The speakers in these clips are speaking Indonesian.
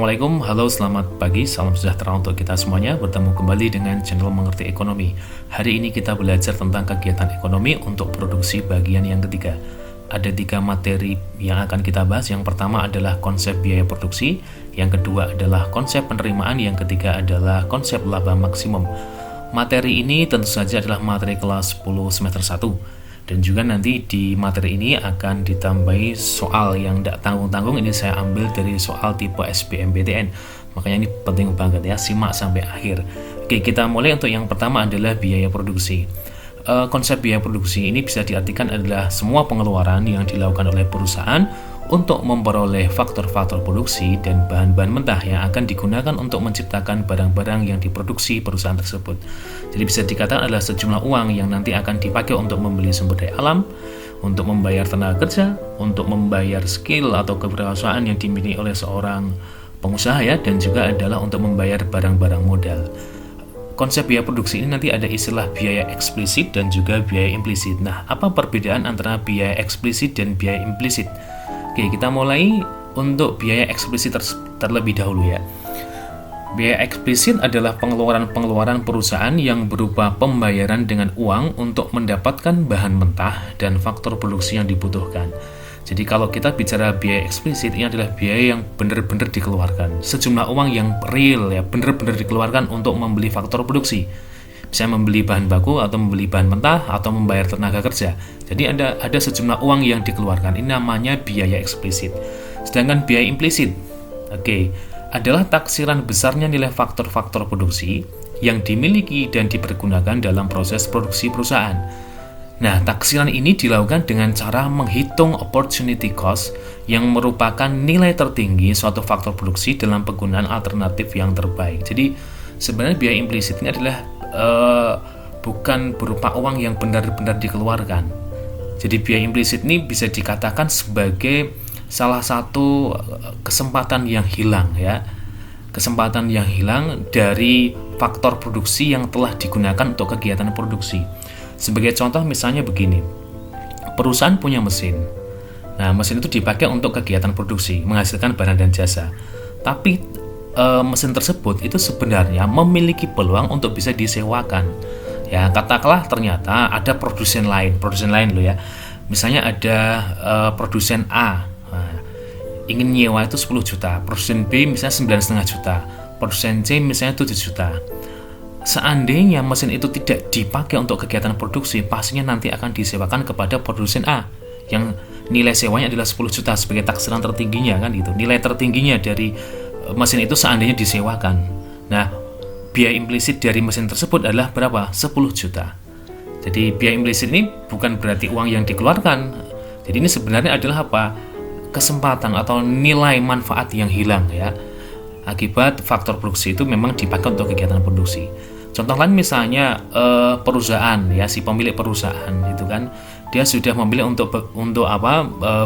Assalamualaikum, halo selamat pagi, salam sejahtera untuk kita semuanya. Bertemu kembali dengan channel Mengerti Ekonomi. Hari ini kita belajar tentang kegiatan ekonomi untuk produksi bagian yang ketiga. Ada 3 materi yang akan kita bahas. Yang pertama adalah konsep biaya produksi, yang kedua adalah konsep penerimaan, yang ketiga adalah konsep laba maksimum. Materi ini tentu saja adalah materi kelas 10 semester 1. Dan juga nanti di materi ini akan ditambahi soal yang tidak tanggung-tanggung. Ini saya ambil dari soal tipe SBMPTN. Makanya ini penting banget ya, simak sampai akhir. Oke, kita mulai. Untuk yang pertama adalah biaya produksi. Konsep biaya produksi ini bisa diartikan adalah semua pengeluaran yang dilakukan oleh perusahaan untuk memperoleh faktor-faktor produksi dan bahan-bahan mentah yang akan digunakan untuk menciptakan barang-barang yang diproduksi perusahaan tersebut. Jadi bisa dikatakan adalah sejumlah uang yang nanti akan dipakai untuk membeli sumber daya alam, untuk membayar tenaga kerja, untuk membayar skill atau keberhasilan yang dimiliki oleh seorang pengusaha ya, dan juga adalah untuk membayar barang-barang modal. Konsep biaya produksi ini nanti ada istilah biaya eksplisit dan juga biaya implisit. Nah, apa perbedaan antara biaya eksplisit dan biaya implisit? Oke, kita mulai untuk biaya eksplisit terlebih dahulu ya. Biaya eksplisit adalah pengeluaran-pengeluaran perusahaan yang berupa pembayaran dengan uang untuk mendapatkan bahan mentah dan faktor produksi yang dibutuhkan. Jadi kalau kita bicara biaya eksplisit, ini adalah biaya yang benar-benar dikeluarkan. Sejumlah uang yang real ya, benar-benar dikeluarkan untuk membeli faktor produksi. Bisa membeli bahan baku atau membeli bahan mentah atau membayar tenaga kerja. Jadi ada sejumlah uang yang dikeluarkan. Ini namanya biaya eksplisit. Sedangkan biaya implisit, adalah taksiran besarnya nilai faktor-faktor produksi yang dimiliki dan dipergunakan dalam proses produksi perusahaan. Nah, taksiran ini dilakukan dengan cara menghitung opportunity cost yang merupakan nilai tertinggi suatu faktor produksi dalam penggunaan alternatif yang terbaik. Jadi sebenarnya biaya implisit ini adalah bukan berupa uang yang benar-benar dikeluarkan. Jadi biaya implisit ini bisa dikatakan sebagai salah satu kesempatan yang hilang ya. Kesempatan yang hilang dari faktor produksi yang telah digunakan untuk kegiatan produksi. Sebagai contoh misalnya begini. Perusahaan punya mesin. Nah, mesin itu dipakai untuk kegiatan produksi, menghasilkan barang dan jasa. Tapi mesin tersebut itu sebenarnya memiliki peluang untuk bisa disewakan. Ya, katakanlah ternyata ada produsen lain loh ya. Misalnya ada produsen A, ingin nyewa itu 10 juta, produsen B misalnya 9,5 juta, produsen C misalnya 7 juta. Seandainya mesin itu tidak dipakai untuk kegiatan produksi, pastinya nanti akan disewakan kepada produsen A yang nilai sewanya adalah 10 juta sebagai taksiran tertingginya kan gitu. Nilai tertingginya dari mesin itu seandainya disewakan. Nah, biaya implisit dari mesin tersebut adalah berapa? 10 juta. Jadi biaya implisit ini bukan berarti uang yang dikeluarkan. Jadi ini sebenarnya adalah apa? Kesempatan atau nilai manfaat yang hilang ya. Akibat faktor produksi itu memang dipakai untuk kegiatan produksi. Contoh lain misalnya perusahaan ya, si pemilik perusahaan itu kan dia sudah memilih untuk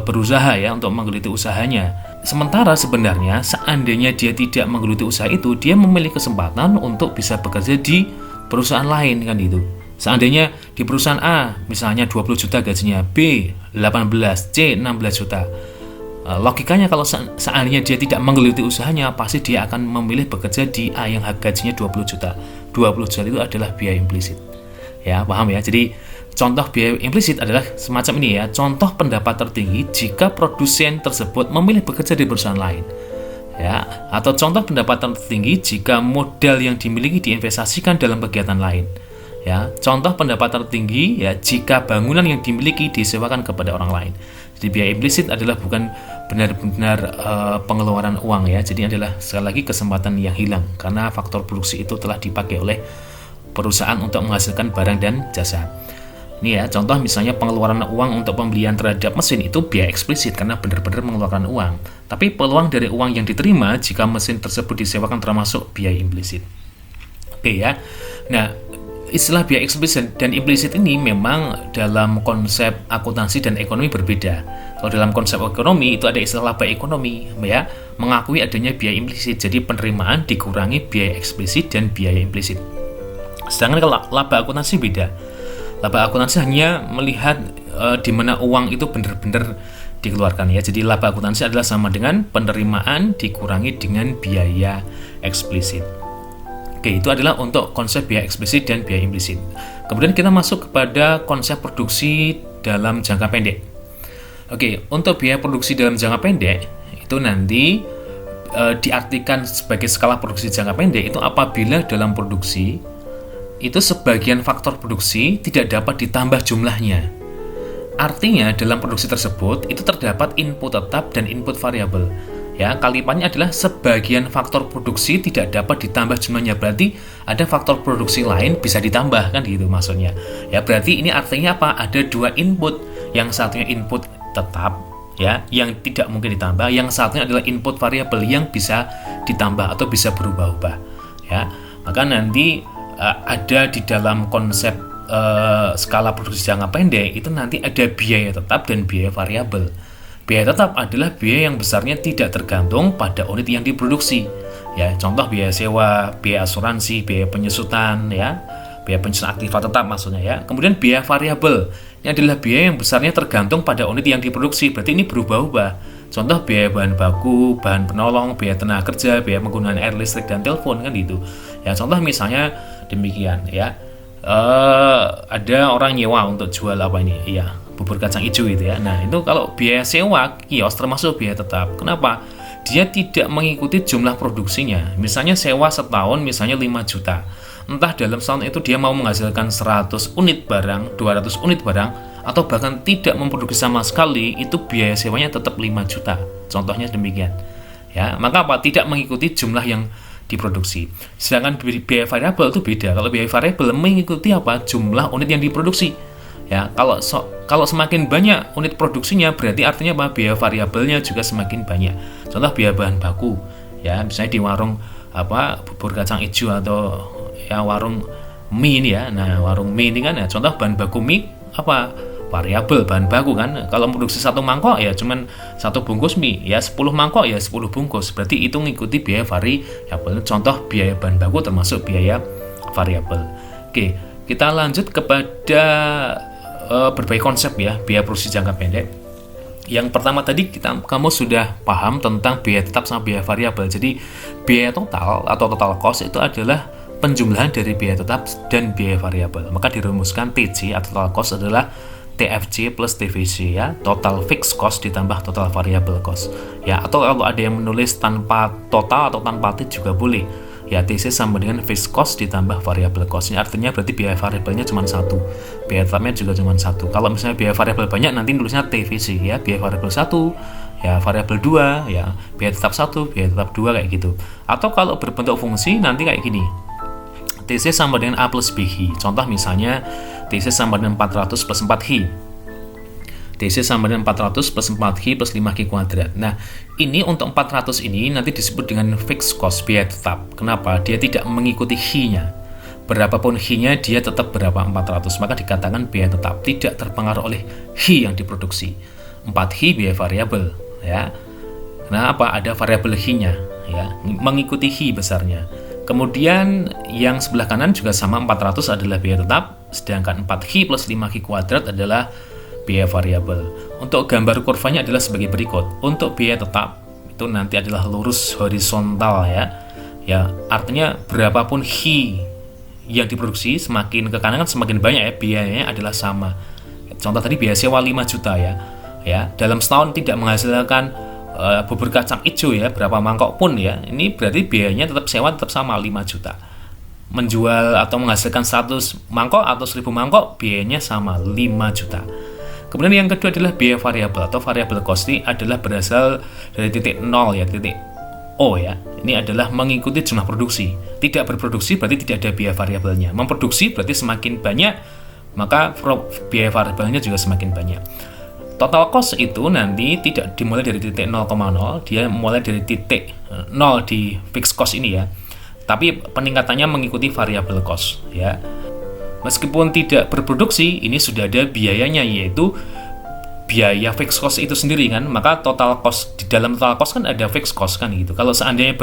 berusaha ya, untuk menggeluti usahanya. Sementara sebenarnya seandainya dia tidak menggeluti usaha itu, dia memiliki kesempatan untuk bisa bekerja di perusahaan lain kan itu. Seandainya di perusahaan A misalnya 20 juta gajinya, B 18, C 16 juta. Logikanya kalau seandainya dia tidak menggeluti usahanya, pasti dia akan memilih bekerja di A yang gajinya 20 juta. 20 juta itu adalah biaya implisit. Ya, paham ya? Jadi contoh biaya implisit adalah semacam ini ya. Contoh pendapat tertinggi jika produsen tersebut memilih bekerja di perusahaan lain. Ya, atau contoh pendapatan tertinggi jika modal yang dimiliki diinvestasikan dalam kegiatan lain. Ya, contoh pendapatan tertinggi ya jika bangunan yang dimiliki disewakan kepada orang lain. Jadi biaya implisit adalah bukan benar-benar pengeluaran uang ya. Jadi adalah sekali lagi kesempatan yang hilang karena faktor produksi itu telah dipakai oleh perusahaan untuk menghasilkan barang dan jasa. Ini ya, contoh misalnya pengeluaran uang untuk pembelian terhadap mesin itu biaya eksplisit karena benar-benar mengeluarkan uang. Tapi peluang dari uang yang diterima jika mesin tersebut disewakan termasuk biaya implisit. Oke ya. Nah, istilah biaya eksplisit dan implisit ini memang dalam konsep akuntansi dan ekonomi berbeda. Kalau dalam konsep ekonomi itu ada istilah laba ekonomi ya, mengakui adanya biaya implisit. Jadi penerimaan dikurangi biaya eksplisit dan biaya implisit. Sedangkan kalau laba akuntansi beda. Laba akuntansi hanya melihat di mana uang itu benar-benar dikeluarkan ya. Jadi laba akuntansi adalah sama dengan penerimaan dikurangi dengan biaya eksplisit. Oke, itu adalah untuk konsep biaya eksplisit dan biaya implisit. Kemudian kita masuk kepada konsep produksi dalam jangka pendek. Oke, untuk biaya produksi dalam jangka pendek itu nanti diartikan sebagai skala produksi jangka pendek itu apabila dalam produksi itu sebagian faktor produksi tidak dapat ditambah jumlahnya. Artinya dalam produksi tersebut itu terdapat input tetap dan input variabel. Ya, kalimatnya adalah sebagian faktor produksi tidak dapat ditambah jumlahnya, berarti ada faktor produksi lain bisa ditambah kan gitu maksudnya. Ya, berarti ini artinya apa? Ada dua input, yang satunya input tetap ya, yang tidak mungkin ditambah, yang satunya adalah input variabel yang bisa ditambah atau bisa berubah-ubah. Ya, maka nanti ada di dalam konsep skala produksi jangka pendek itu nanti ada biaya tetap dan biaya variabel. Biaya tetap adalah biaya yang besarnya tidak tergantung pada unit yang diproduksi. Ya, contoh biaya sewa, biaya asuransi, biaya penyusutan, ya, biaya penyusutan aktiva tetap maksudnya ya. Kemudian biaya variabel, ini adalah biaya yang besarnya tergantung pada unit yang diproduksi. Berarti ini berubah-ubah. Contoh biaya bahan baku, bahan penolong, biaya tenaga kerja, biaya penggunaan air, listrik, dan telepon kan gitu. Ya, contoh misalnya demikian ya. Ada orang nyewa untuk jual apa ini? Iya, bubur kacang hijau gitu ya. Nah, itu kalau biaya sewa kios termasuk biaya tetap. Kenapa? Dia tidak mengikuti jumlah produksinya. Misalnya sewa setahun misalnya 5 juta. Entah dalam setahun itu dia mau menghasilkan 100 unit barang, 200 unit barang, atau bahkan tidak memproduksi sama sekali, itu biaya sewanya tetap 5 juta. Contohnya demikian. Ya, maka apa? Tidak mengikuti jumlah yang diproduksi. Sedangkan biaya variabel itu beda. Kalau biaya variabel mengikuti apa? Jumlah unit yang diproduksi. Ya, kalau semakin banyak unit produksinya berarti artinya apa? Biaya variabelnya juga semakin banyak. Contoh biaya bahan baku. Ya, misalnya di warung bubur kacang hijau atau ya warung mie ini ya. Nah, warung mie ini kan ya, contoh bahan baku mie variabel bahan baku kan. Kalau produksi 1 mangkok ya cuman 1 bungkus mie, ya 10 mangkok ya 10 bungkus. Berarti itu mengikuti biaya variabel. Contoh biaya bahan baku termasuk biaya variabel. Oke, kita lanjut kepada berbagai konsep ya, biaya produksi jangka pendek. Yang pertama tadi kamu sudah paham tentang biaya tetap sama biaya variabel. Jadi biaya total atau total cost itu adalah penjumlahan dari biaya tetap dan biaya variabel. Maka dirumuskan TC atau total cost adalah TFC plus TVC ya, total fixed cost ditambah total variable cost. Ya, atau kalau ada yang menulis tanpa total atau tanpa T juga boleh. Ya, TC sama dengan fixed cost ditambah variable cost. Ini artinya berarti biaya variabelnya cuma satu, biaya tetapnya juga cuma satu. Kalau misalnya biaya variabel banyak nanti nulisnya TVC ya, biaya variabel 1, ya variabel 2, ya biaya tetap 1, biaya tetap 2 kayak gitu. Atau kalau berbentuk fungsi nanti kayak gini. TC sama dengan A plus BI. Contoh misalnya TC sama dengan 400 plus 4I. TC sama dengan 400 plus 4I plus 5Q kuadrat. Nah, ini untuk 400 ini nanti disebut dengan fixed cost, biaya tetap. Kenapa? Dia tidak mengikuti I-nya. Berapapun I-nya, dia tetap berapa 400. Maka dikatakan biaya tetap, tidak terpengaruh oleh I yang diproduksi. 4I biaya variabel. Ya. Kenapa? Ada variabel I-nya. Ya. Mengikuti I besarnya. Kemudian yang sebelah kanan juga sama, 400 adalah biaya tetap, sedangkan 4I plus 5Q kuadrat adalah biaya variabel. Untuk gambar kurvanya adalah sebagai berikut. Untuk biaya tetap itu nanti adalah lurus horizontal ya. Ya, artinya berapapun I yang diproduksi semakin ke kanan kan semakin banyak ya, biayanya adalah sama. Contoh tadi biaya sewa 5 juta ya. Ya, dalam setahun tidak menghasilkan bubur kacang hijau ya, berapa mangkok pun ya, ini berarti biayanya tetap sewa tetap sama 5 juta. Menjual atau menghasilkan 100 mangkok atau 1000 mangkok biayanya sama 5 juta. Kemudian yang kedua adalah biaya variabel atau variable cost. Ini adalah berasal dari titik 0 ya, titik O ya. Ini adalah mengikuti jumlah produksi. Tidak berproduksi berarti tidak ada biaya variabelnya. Memproduksi berarti semakin banyak maka biaya variabelnya juga semakin banyak. Total cost itu nanti tidak dimulai dari titik 0,0, dia mulai dari titik 0 di fixed cost ini ya. Tapi peningkatannya mengikuti variable cost ya. Meskipun tidak berproduksi, ini sudah ada biayanya yaitu biaya fixed cost itu sendiri kan. Maka total cost, di dalam total cost kan ada fixed cost kan gitu. Kalau seandainya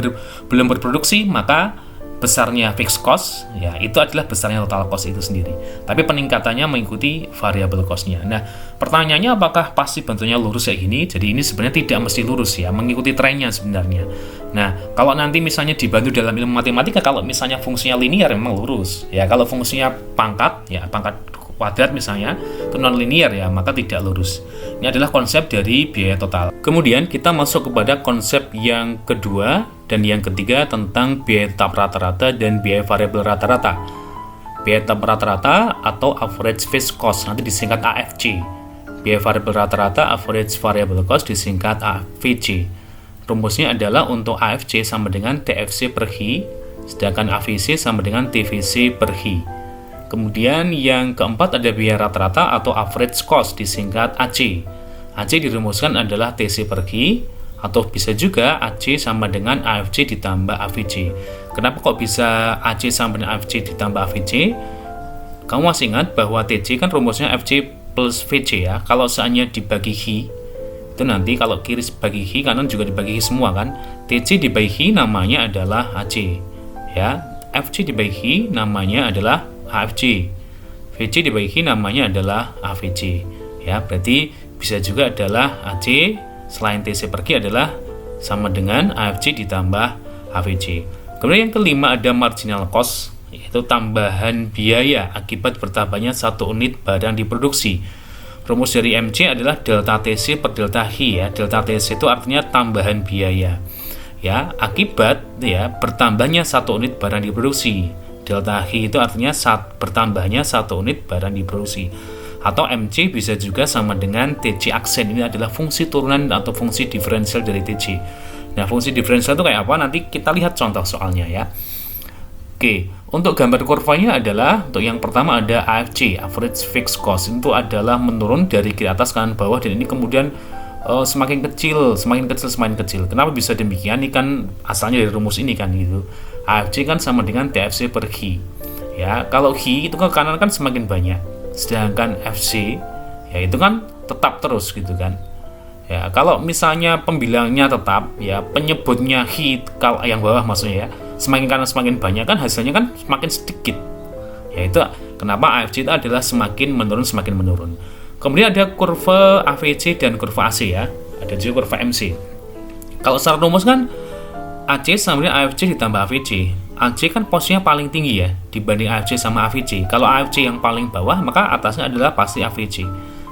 belum berproduksi, maka besarnya fixed cost, ya itu adalah besarnya total cost itu sendiri. Tapi peningkatannya mengikuti variable cost-nya. Nah, pertanyaannya apakah pasti bentuknya lurus kayak gini? Jadi ini sebenarnya tidak mesti lurus ya, mengikuti trennya sebenarnya. Nah, kalau nanti misalnya dibantu dalam ilmu matematika, kalau misalnya fungsinya linear memang lurus. Ya, kalau fungsinya pangkat, ya pangkat kuadrat misalnya, itu non linear ya, maka tidak lurus. Ini adalah konsep dari biaya total. Kemudian kita masuk kepada konsep yang kedua dan yang ketiga tentang biaya tetap rata-rata dan biaya variabel rata-rata. Biaya tetap rata-rata atau average fixed cost, nanti disingkat AFC. Biaya variabel rata-rata, average variable cost, disingkat AVC. Rumusnya adalah untuk AFC sama dengan TFC per Hi, sedangkan AVC sama dengan TVC per Hi. Kemudian yang keempat ada biaya rata-rata atau average cost, disingkat AC. AC dirumuskan adalah TC per Hi, atau bisa juga AC sama dengan AFC ditambah AVC. Kenapa kok bisa AC sama dengan AVC ditambah AVC? Kamu masih ingat bahwa TC kan rumusnya FC plus VC ya. Kalau seandainya dibagi Hi, itu nanti kalau kiri bagi Hi, kanan juga dibagi Hi semua kan. TC dibagi Hi namanya adalah AC. Ya, FC dibagi Hi namanya adalah AFC. VC dibagi Hi namanya adalah AVC. Ya, berarti bisa juga adalah AC selain TC per Hi adalah sama dengan AFC ditambah AVC. Kemudian yang kelima ada marginal cost, yaitu tambahan biaya akibat bertambahnya satu unit barang diproduksi. Rumus dari MC adalah delta TC per delta Hi ya. Delta TC itu artinya tambahan biaya. Ya, akibat ya bertambahnya satu unit barang diproduksi. Delta Hi itu artinya bertambahnya satu unit barang diproduksi. Atau MC bisa juga sama dengan TC aksen. Ini adalah fungsi turunan atau fungsi diferensial dari TC. Nah, fungsi diferensial itu kayak apa? Nanti kita lihat contoh soalnya ya. Oke, untuk gambar kurvanya adalah, untuk yang pertama ada AFC, average fixed cost. Itu adalah menurun dari kiri atas kanan bawah, dan ini kemudian semakin kecil. Kenapa bisa demikian? Ini kan asalnya dari rumus ini kan gitu. AFC kan sama dengan TFC per Hi. Ya, kalau Hi itu ke kanan kan semakin banyak. Sedangkan FC ya itu kan tetap terus gitu kan. Ya, kalau misalnya pembilangnya tetap ya, penyebutnya Hi kalau yang bawah maksudnya ya, semakin kanan semakin banyak kan hasilnya kan semakin sedikit. Ya, itu kenapa AFC itu adalah semakin menurun. Kemudian ada kurva AVC dan kurva AC ya. Ada juga kurva MC. Kalau secara rumus kan AC sama dengan AFC ditambah AVC. AC kan posisinya paling tinggi ya dibanding AFC sama AVC. Kalau AFC yang paling bawah, maka atasnya adalah pasti AVC.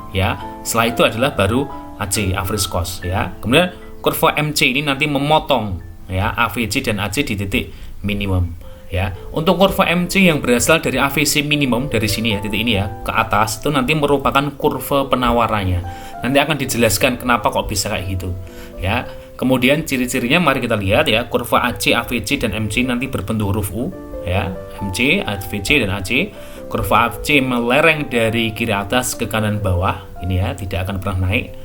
Ya, setelah itu adalah baru AC, average cost ya. Kemudian kurva MC ini nanti memotong ya AVC dan AC di titik minimum ya. Untuk kurva MC yang berasal dari AVC minimum dari sini ya, titik ini ya ke atas, itu nanti merupakan kurva penawarannya. Nanti akan dijelaskan kenapa kok bisa kayak gitu ya. Kemudian ciri-cirinya mari kita lihat ya. Kurva AC, AVC dan MC nanti berbentuk huruf U ya. MC, AVC dan AC. Kurva AC melereng dari kiri atas ke kanan bawah. Ini ya, tidak akan pernah naik.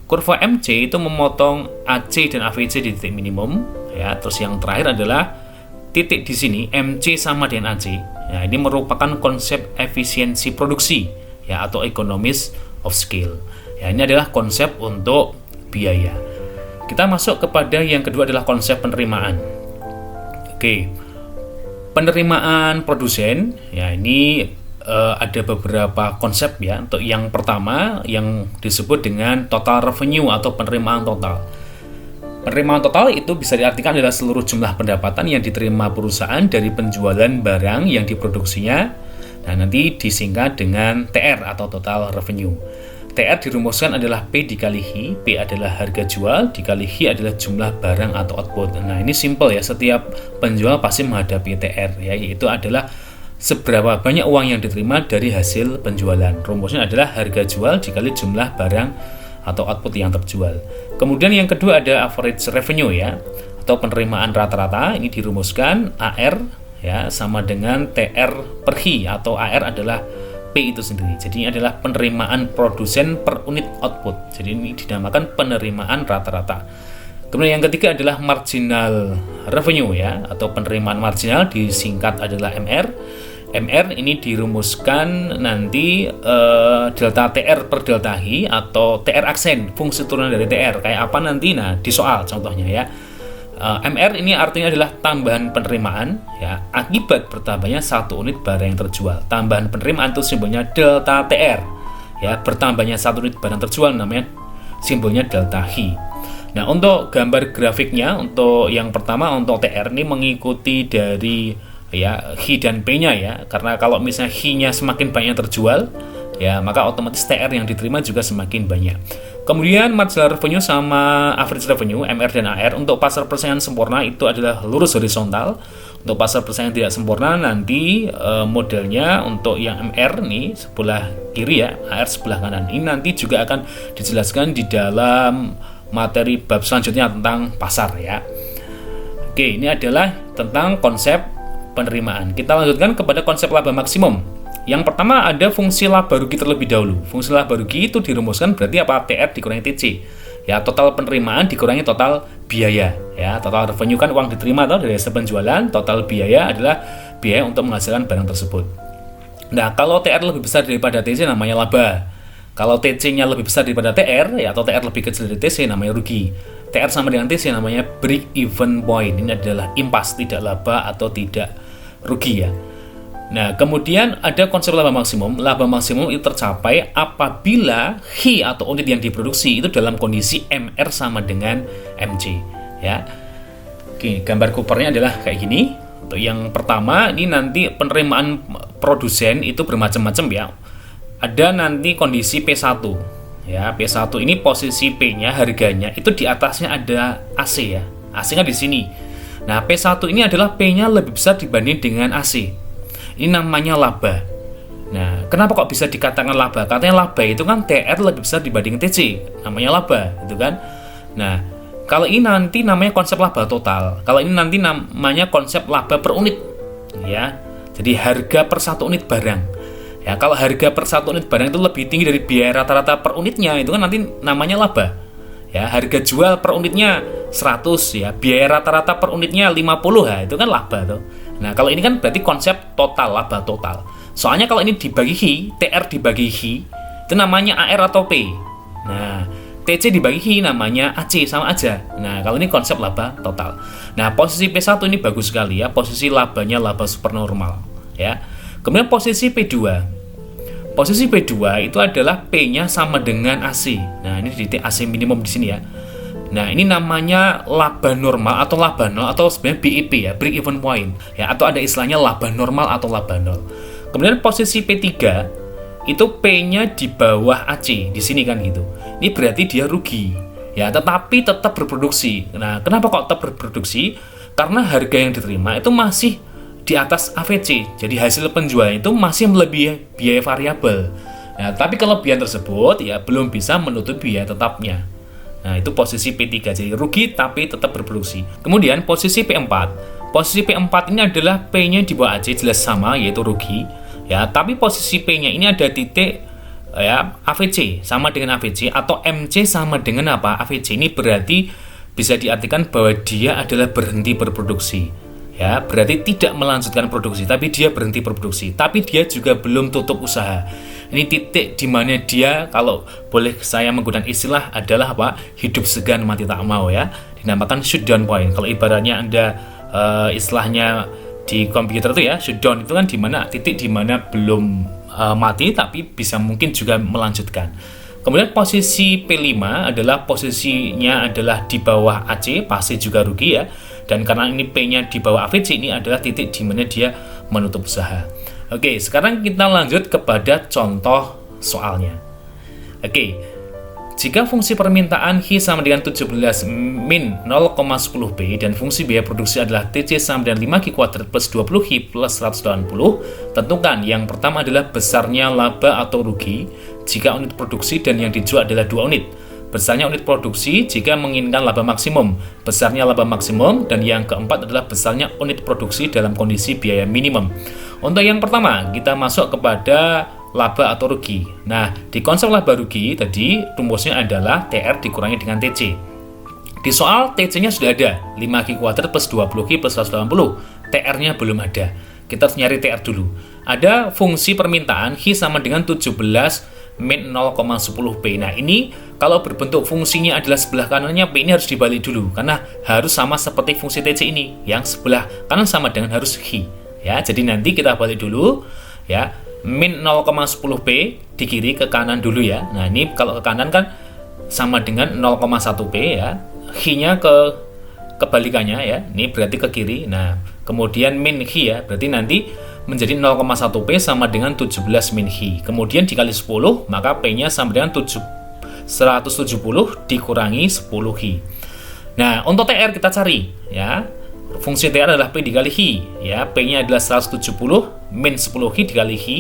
Kurva MC itu memotong AC dan AVC di titik minimum ya. Terus yang terakhir adalah titik di sini MC sama dengan AC. Ya, ini merupakan konsep efisiensi produksi ya, atau economies of scale. Ya, ini adalah konsep untuk biaya. Kita masuk kepada yang kedua adalah konsep penerimaan. Oke. Penerimaan produsen ya, ini ada beberapa konsep ya. Untuk yang pertama yang disebut dengan total revenue atau penerimaan total. Penerimaan total itu bisa diartikan adalah seluruh jumlah pendapatan yang diterima perusahaan dari penjualan barang yang diproduksinya. Nah, nanti disingkat dengan TR atau total revenue. TR dirumuskan adalah P dikali Hi. P adalah harga jual, dikali Hi adalah jumlah barang atau output. Nah, ini simple ya, setiap penjual pasti menghadapi TR ya, yaitu adalah seberapa banyak uang yang diterima dari hasil penjualan. Rumusnya adalah harga jual dikali jumlah barang atau output yang terjual. Kemudian yang kedua ada average revenue ya, atau penerimaan rata-rata. Ini dirumuskan AR ya sama dengan TR per Hi, atau AR adalah P itu sendiri. Jadi ini adalah penerimaan produsen per unit output. Jadi ini dinamakan penerimaan rata-rata. Kemudian yang ketiga adalah marginal revenue ya, atau penerimaan marginal, disingkat adalah MR. MR ini dirumuskan nanti delta TR per delta Hi, atau TR aksen, fungsi turunan dari TR. Kayak apa nanti? Nah, di soal contohnya ya. MR ini artinya adalah tambahan penerimaan ya akibat bertambahnya 1 unit barang yang terjual. Tambahan penerimaan itu simbolnya delta TR. Ya, bertambahnya 1 unit barang terjual namanya simbolnya delta Hi. Nah, untuk gambar grafiknya untuk yang pertama untuk TR ini mengikuti dari ya Hi dan P-nya ya. Karena kalau misalnya Hi-nya semakin banyak terjual, ya maka otomatis TR yang diterima juga semakin banyak. Kemudian marginal revenue sama average revenue MR dan AR untuk pasar persaingan sempurna itu adalah lurus horizontal. Untuk pasar persaingan tidak sempurna nanti modelnya untuk yang MR nih sebelah kiri ya, AR sebelah kanan. Ini nanti juga akan dijelaskan di dalam materi bab selanjutnya tentang pasar ya. Oke, ini adalah tentang konsep penerimaan. Kita lanjutkan kepada konsep laba maksimum. Yang pertama ada fungsi laba rugi terlebih dahulu. Fungsi laba rugi itu dirumuskan berarti apa? TR dikurangi TC. Ya, total penerimaan dikurangi total biaya. Ya, total revenue kan uang diterima atau dari hasil penjualan, total biaya adalah biaya untuk menghasilkan barang tersebut. Nah, kalau TR lebih besar daripada TC namanya laba. Kalau TC-nya lebih besar daripada TR, ya atau TR lebih kecil dari TC namanya rugi. TR sama dengan TC namanya break even point. Ini adalah impas, tidak laba atau tidak rugi ya. Nah, kemudian ada konsep laba maksimum. Laba maksimum itu tercapai apabila Hi atau unit yang diproduksi itu dalam kondisi MR sama dengan MC. Ya. Oke, gambar Cooper-nya adalah kayak gini. Untuk yang pertama, ini nanti penerimaan produsen itu bermacam-macam ya. Ada nanti kondisi P1. Ya, P1 ini posisi P-nya, harganya itu di atasnya ada AC ya. AC-nya di sini. Nah, P1 ini adalah P-nya lebih besar dibanding dengan AC. Ini namanya laba. Nah, kenapa kok bisa dikatakan laba? Katanya laba itu kan TR lebih besar dibanding TC. Namanya laba, gitu kan? Nah, kalau ini nanti namanya konsep laba total. Kalau ini nanti namanya konsep laba per unit. Ya. Jadi harga per 1 unit barang. Ya, kalau harga per 1 unit barang itu lebih tinggi dari biaya rata-rata per unitnya, itu kan nanti namanya laba. Ya, harga jual per unitnya 100 ya, biaya rata-rata per unitnya 50 ya, itu kan laba tuh. Nah, kalau ini kan berarti konsep total, laba total. Soalnya kalau ini dibagi Hi, TR dibagi Hi, itu namanya AR atau P. Nah, TC dibagi Hi namanya AC, sama aja. Nah, kalau ini konsep laba total. Nah, posisi P1 ini bagus sekali ya, posisi labanya laba supernormal ya. Kemudian posisi P2. Posisi P2 itu adalah P-nya sama dengan AC. Nah, ini titik AC minimum di sini ya. Nah, ini namanya laba normal atau laba nol atau sebenarnya BEP ya, break even point ya, atau ada istilahnya laba normal atau laba nol. Kemudian posisi P3 itu P-nya di bawah AC di sini kan gitu. Ini berarti dia rugi ya, tetapi tetap berproduksi. Nah, kenapa kok tetap berproduksi? Karena harga yang diterima itu masih di atas AVC. Jadi hasil penjualan itu masih melebihi biaya variabel. Nah, tapi kelebihan tersebut ya belum bisa menutupi biaya tetapnya. Nah, itu posisi P3, jadi rugi tapi tetap berproduksi. Kemudian posisi P4. Posisi P4 ini adalah P-nya di bawah AC, jelas sama, yaitu rugi. Ya, tapi posisi P-nya ini ada titik ya AVC, sama dengan AVC, atau MC sama dengan apa? AVC ini berarti bisa diartikan bahwa dia adalah berhenti berproduksi. Ya, berarti tidak melanjutkan produksi, tapi dia berhenti berproduksi. Tapi dia juga belum tutup usaha. Ini titik di mana dia, kalau boleh saya menggunakan istilah, adalah apa? Hidup segan mati tak mau ya. Dinamakan shutdown point. Kalau ibaratnya Anda istilahnya di komputer itu ya, shutdown itu kan di mana titik di mana belum mati tapi bisa mungkin juga melanjutkan. Kemudian posisi P5 adalah posisinya adalah di bawah AC, pasti juga rugi ya. Dan karena ini P-nya di bawah AVC, ini adalah titik di mana dia menutup usaha. Oke, sekarang kita lanjut kepada contoh soalnya. Oke, jika fungsi permintaan Hi sama dengan 17 min 0,10 B dan fungsi biaya produksi adalah TC sama dengan 5 Q kuadrat plus 20 Hi plus 180, tentukan yang pertama adalah besarnya laba atau rugi jika unit produksi dan yang dijual adalah 2 unit. Besarnya unit produksi jika menginginkan laba maksimum, besarnya laba maksimum, dan yang keempat adalah besarnya unit produksi dalam kondisi biaya minimum. Untuk yang pertama, kita masuk kepada laba atau rugi. Nah, di konsep laba rugi tadi rumusnya adalah TR dikurangi dengan TC. Di soal TC-nya sudah ada, 5Q kuadrat plus 20Q plus 180. TR-nya belum ada. Kita harus nyari TR dulu. Ada fungsi permintaan Hi sama dengan 17 min 0,10p. Nah, ini kalau berbentuk fungsinya adalah sebelah kanannya p ini harus dibalik dulu, karena harus sama seperti fungsi TC ini, yang sebelah kanan sama dengan harus hi. Ya, jadi nanti kita balik dulu ya, min 0,10p di kiri ke kanan dulu ya. Nah, ini kalau ke kanan kan sama dengan 0,1p ya, hi-nya kebalikannya ya, ini berarti ke kiri. Nah, kemudian min hi ya, berarti nanti menjadi 0,1p sama dengan 17 min hi. Kemudian dikali 10, maka p-nya sama dengan 170 dikurangi 10 hi. Nah, untuk TR kita cari ya. Fungsi TR adalah p dikali hi ya. P-nya adalah 170 min 10 hi dikali hi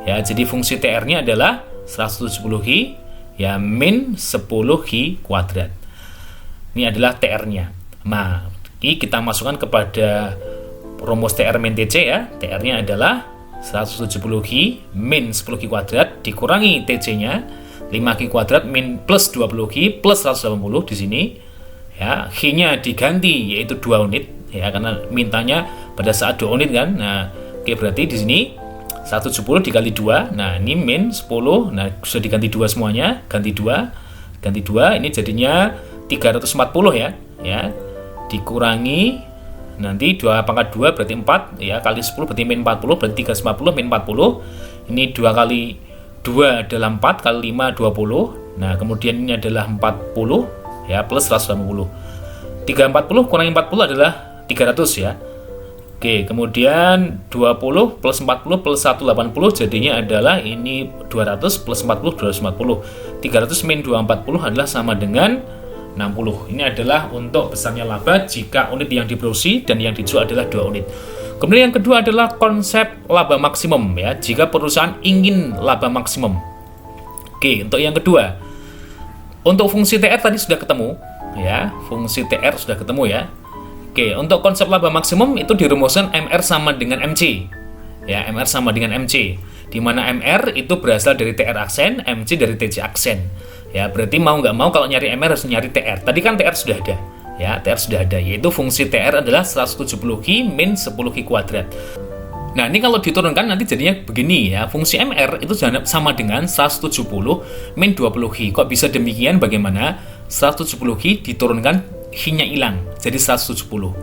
ya. Jadi fungsi TR-nya adalah 170 hi ya min 10 hi kuadrat. Ini adalah TR-nya. Nah, ini kita masukkan kepada rumus TR min TC ya. TR-nya adalah 170 hi min 10 hi kuadrat dikurangi TC-nya 5 hi kuadrat min plus 20 hi plus 180 di sini ya. Hi-nya diganti yaitu 2 unit ya, karena mintanya pada saat 2 unit kan. Nah, oke, berarti di sini 170 dikali 2. Nah, ini min 10. Nah, sudah diganti 2 semuanya, ganti 2. Ganti 2 ini jadinya 340 ya. Ya. Dikurangi nanti 2 pangkat 2 berarti 4 ya, kali 10 berarti min 40, berarti 340 min 40. Ini 2 kali 2 adalah 4, kali 5 20. Nah, kemudian ini adalah 40 ya, plus 180. 340 kurangi 40 adalah 300 ya. Oke, kemudian 20 plus 40 plus 180 jadinya adalah ini 200 plus 40 240. 300 min 240 adalah sama dengan 60. Ini adalah untuk besarnya laba jika unit yang diproduksi dan yang dijual adalah 2 unit. Kemudian yang kedua adalah konsep laba maksimum ya, jika perusahaan ingin laba maksimum. Oke, untuk yang kedua, untuk fungsi TR tadi sudah ketemu ya, fungsi TR sudah ketemu ya. Oke, untuk konsep laba maksimum itu dirumuskan MR sama dengan MC. Ya, MR sama dengan MC. Di mana MR itu berasal dari TR aksen, MC dari TC aksen. Ya, berarti mau nggak mau kalau nyari MR harus nyari TR. Tadi kan TR sudah ada. Ya, TR sudah ada, yaitu fungsi TR adalah 170 hi min 10 hi kuadrat. Nah, ini kalau diturunkan nanti jadinya begini ya. Fungsi MR itu sama dengan 170 min 20 hi. Kok bisa demikian? Bagaimana? 170 hi diturunkan, hi-nya hilang. Jadi 170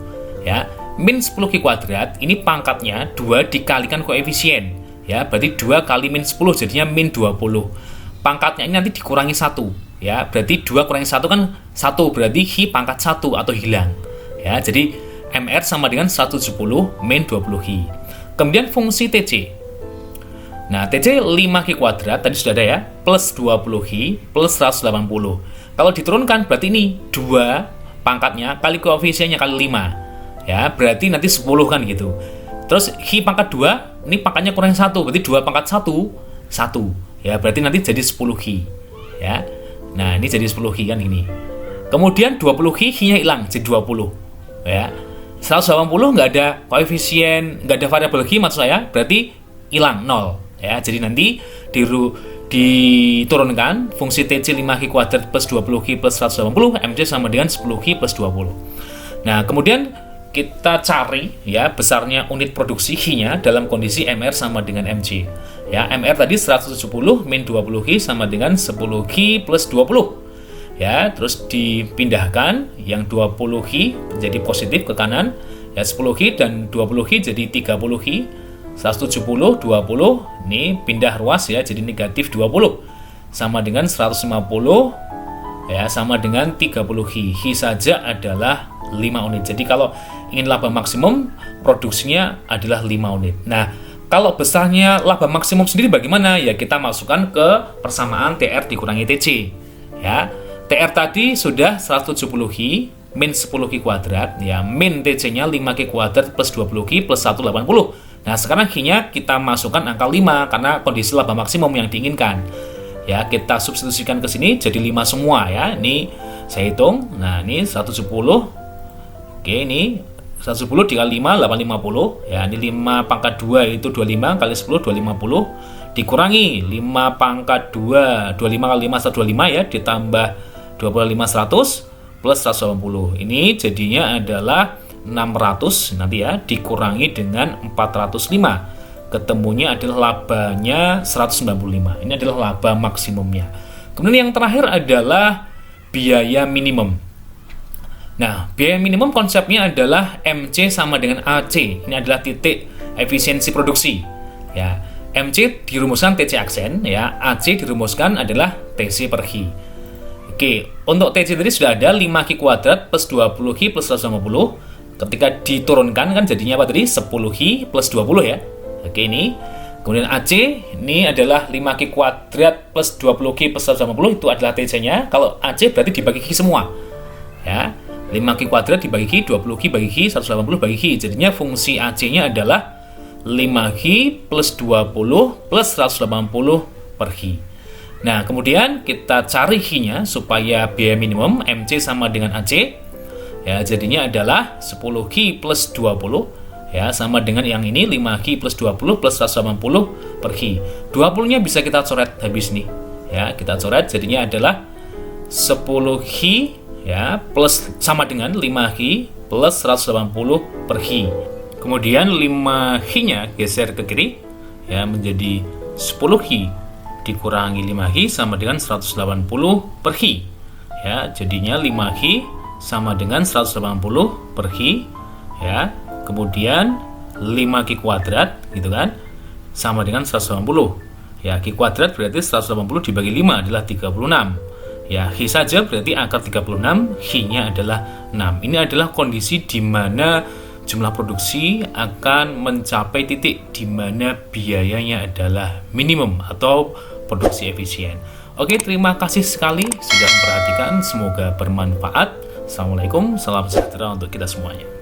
ya. Min 10 hi kuadrat ini pangkatnya 2 dikalikan koefisien. Ya, berarti 2 kali min 10 jadinya min 20. Pangkatnya ini nanti dikurangi 1 ya. Berarti 2 kurangi 1 kan 1, berarti hi pangkat 1 atau hilang. Ya, jadi MR sama dengan 170 min 20 hi. Kemudian fungsi TC. Nah, TC 5 hi kuadrat tadi sudah ada ya, plus 20 hi plus 180. Kalau diturunkan berarti ini 2 pangkatnya kali koefisiennya kali 5. Ya, berarti nanti 10 kan gitu. Terus hi pangkat 2, ini pangkatnya kurang 1, berarti 2 pangkat 1, 1. Ya, berarti nanti jadi 10 hi. Ya. Nah, ini jadi 10 hi kan gini. Kemudian 20 hi, hi-nya hilang jadi 20. Ya. 180 nggak ada koefisien, nggak ada variabel hi maksud saya, berarti hilang 0. Ya, jadi nanti diturunkan fungsi TC 5 hi kuadrat plus 20 hi plus 180, MC sama dengan 10 hi plus 20. Nah, kemudian kita cari ya besarnya unit produksi hi-nya dalam kondisi MR sama dengan MC. Ya, MR tadi 170 min 20 hi sama dengan 10 hi plus 20. Ya, terus dipindahkan yang 20 hi menjadi positif ke kanan. Ya, 10 hi dan 20 hi jadi 30 hi. 170 20 ini pindah ruas ya jadi negatif 20 sama dengan 150 ya sama dengan 30 hi. Hi saja adalah 5 unit. Jadi kalau ingin laba maksimum produksinya adalah 5 unit. Nah, kalau besarnya laba maksimum sendiri bagaimana? Ya kita masukkan ke persamaan TR dikurangi TC. Ya, TR tadi sudah 170 hi min 10 hi kuadrat ya, min TC-nya 5 hi kuadrat plus 20 hi plus 180. Nah, sekarang hi-nya kita masukkan angka 5 karena kondisi laba maksimum yang diinginkan. Ya, kita substitusikan ke sini jadi 5 semua ya. Ini saya hitung. Nah, ini 110. Oke, ini 110 dikali 5 850 ya. Ini 5 pangkat 2 itu 25 kali 10 250 dikurangi 5 pangkat 2 25 kali 5 125 ya, ditambah 25 100 plus 180. Ini jadinya adalah 600 nanti ya, dikurangi dengan 405. ketemunya adalah labanya 195. Ini adalah laba maksimumnya. Kemudian yang terakhir adalah biaya minimum. Nah, biaya minimum konsepnya adalah MC sama dengan AC. Ini adalah titik efisiensi produksi. Ya, MC dirumuskan TC aksen, ya. AC dirumuskan adalah TC per Hi. Oke, untuk TC tadi sudah ada 5Hi kuadrat plus 20Hi plus 150. Ketika diturunkan kan jadinya apa tadi? 10Hi plus 20 ya. Oke, ini. Kemudian AC ini adalah 5Hi kuadrat plus 20Hi plus 150, itu adalah TC-nya. Kalau AC berarti dibagi Hi semua. Ya. 5Hi kuadrat dibagi Hi, 20Hi bagi Hi, 180 bagi Hi. Jadinya fungsi AC-nya adalah 5Hi plus 20 plus 180 per Hi. Nah, kemudian kita cari Hi-nya supaya biaya minimum MC sama dengan AC. Ya, jadinya adalah 10Hi plus 20 ya, sama dengan yang ini 5Hi plus 20 plus 180 per Hi. 20-nya bisa kita coret habis nih. Ya, kita coret jadinya adalah 10Hi ya plus sama dengan 5Hi plus 180 per Hi. Kemudian 5Hi-nya geser ke kiri ya menjadi 10Hi dikurangi 5Hi sama dengan 180 per Hi. Ya, jadinya 5Hi sama dengan 180 per Hi ya. Kemudian 5Hi kuadrat gitu kan sama dengan 180. Ya, Hi kuadrat berarti 180 dibagi 5 adalah 36. Ya, Hi saja berarti akar 36, Hi-nya adalah 6. Ini adalah kondisi di mana jumlah produksi akan mencapai titik di mana biayanya adalah minimum atau produksi efisien. Oke, terima kasih sekali sudah memperhatikan. Semoga bermanfaat. Assalamualaikum, salam sejahtera untuk kita semuanya.